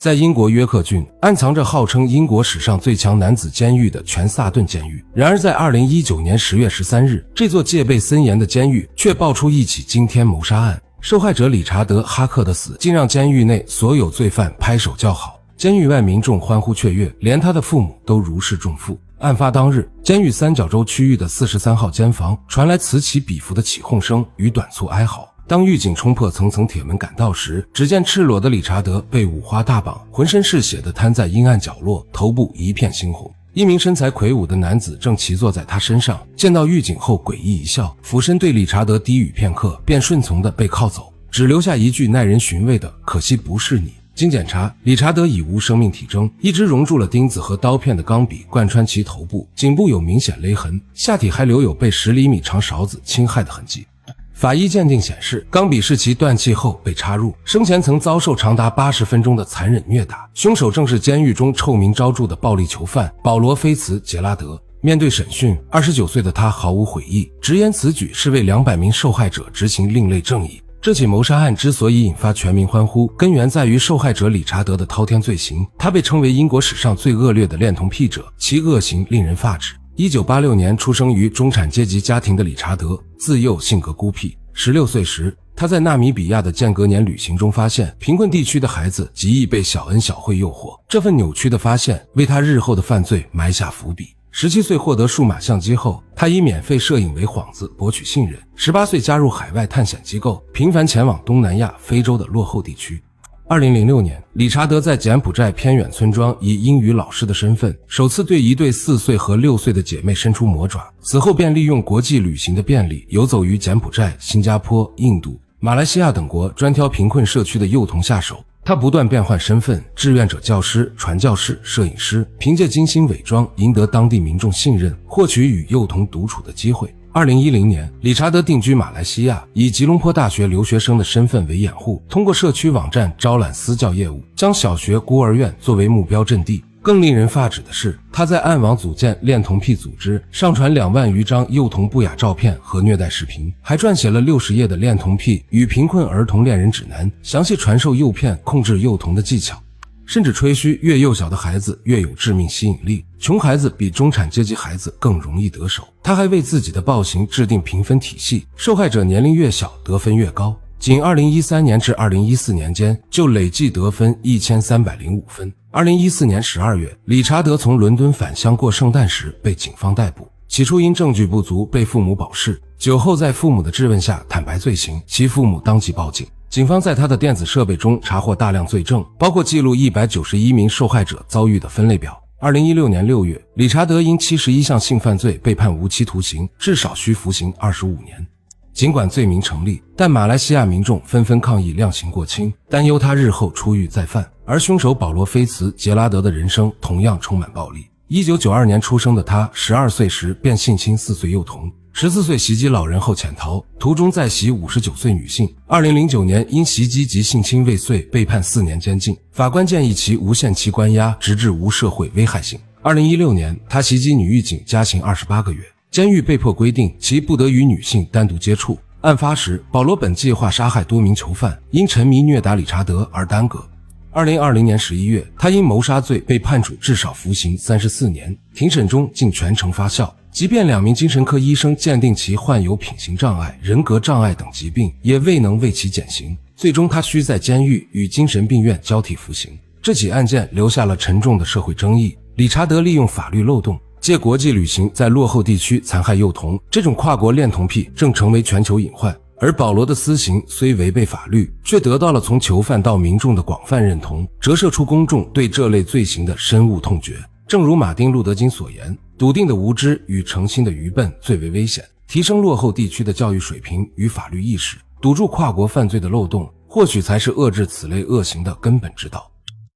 在英国约克郡暗藏着号称英国史上最强男子监狱的全萨顿监狱。然而在2019年10月13日，这座戒备森严的监狱却爆出一起惊天谋杀案。受害者理查德·哈克的死竟让监狱内所有罪犯拍手叫好，监狱外民众欢呼雀跃，连他的父母都如释重负。案发当日，监狱三角洲区域的43号监房传来此起彼伏的起哄声与短促哀嚎。当狱警冲破层层铁门赶到时，只见赤裸的理查德被五花大绑，浑身是血地瘫在阴暗角落，头部一片猩红。一名身材魁梧的男子正骑坐在他身上，见到狱警后诡异一笑，俯身对理查德低语片刻，便顺从地被铐走，只留下一句耐人寻味的“可惜不是你”。经检查，理查德已无生命体征，一支融入了钉子和刀片的钢笔贯穿其头部，颈部有明显勒痕，下体还留有被10厘米长勺子侵害的痕迹。法医鉴定显示，钢笔是其断气后被插入，生前曾遭受长达80分钟的残忍虐打，凶手正是监狱中臭名昭著的暴力囚犯保罗·菲茨·杰拉德。面对审讯，29岁的他毫无悔意，直言此举是为200名受害者执行另类正义。这起谋杀案之所以引发全民欢呼，根源在于受害者理查德的滔天罪行。他被称为英国史上最恶劣的恋童癖者，其恶行令人发指。1986年出生于中产阶级家庭的理查德，自幼性格孤僻。16岁时，他在纳米比亚的间隔年旅行中发现，贫困地区的孩子极易被小恩小惠诱惑。这份扭曲的发现为他日后的犯罪埋下伏笔。17岁获得数码相机后，他以免费摄影为幌子博取信任。18岁加入海外探险机构，频繁前往东南亚、非洲的落后地区。2006年，理查德在柬埔寨偏远村庄以英语老师的身份，首次对一对4岁和6岁的姐妹伸出魔爪。此后便利用国际旅行的便利，游走于柬埔寨、新加坡、印度、马来西亚等国，专挑贫困社区的幼童下手。他不断变换身份，志愿者教师、传教士、摄影师，凭借精心伪装赢得当地民众信任，获取与幼童独处的机会。2010年，理查德定居马来西亚，以吉隆坡大学留学生的身份为掩护，通过社区网站招揽私教业务，将小学、孤儿院作为目标阵地。更令人发指的是，他在暗网组建恋童癖组织，上传2万余张幼童不雅照片和虐待视频，还撰写了60页的恋童癖与贫困儿童恋人指南，详细传授诱骗、控制幼童的技巧，甚至吹嘘越幼小的孩子越有致命吸引力，穷孩子比中产阶级孩子更容易得手。他还为自己的暴行制定评分体系，受害者年龄越小得分越高。仅2013年至2014年间就累计得分1305分。2014年12月，理查德从伦敦返乡过圣诞时被警方逮捕，起初因证据不足被父母保释，久后在父母的质问下坦白罪行，其父母当即报警。警方在他的电子设备中查获大量罪证，包括记录191名受害者遭遇的分类表。2016年6月，理查德因71项性犯罪被判无期徒刑，至少需服刑25年。尽管罪名成立，但马来西亚民众纷纷抗议量刑过轻，担忧他日后出狱再犯。而凶手保罗·菲茨·杰拉德的人生同样充满暴力。1992年出生的他，12岁时便性侵4岁幼童，14岁袭击老人后潜逃，途中再袭59岁女性。2009年因袭击及性侵未遂被判4年监禁，法官建议其无限期关押，直至无社会危害性。2016年，他袭击女狱警，加刑28个月。监狱被迫规定其不得与女性单独接触。案发时，保罗本计划杀害多名囚犯，因沉迷虐打理查德而耽搁。2020年11月，他因谋杀罪被判处至少服刑34年，庭审中竟全程发笑。即便2名精神科医生鉴定其患有品行障碍、人格障碍等疾病，也未能为其减刑。最终他需在监狱与精神病院交替服刑。这起案件留下了沉重的社会争议。理查德利用法律漏洞，借国际旅行在落后地区残害幼童，这种跨国恋童癖正成为全球隐患。而保罗的私刑虽违背法律，却得到了从囚犯到民众的广泛认同，折射出公众对这类罪行的深恶痛绝。正如马丁·路德·金所言，笃定的无知与诚心的愚笨最为危险。提升落后地区的教育水平与法律意识，堵住跨国犯罪的漏洞，或许才是遏制此类恶行的根本之道。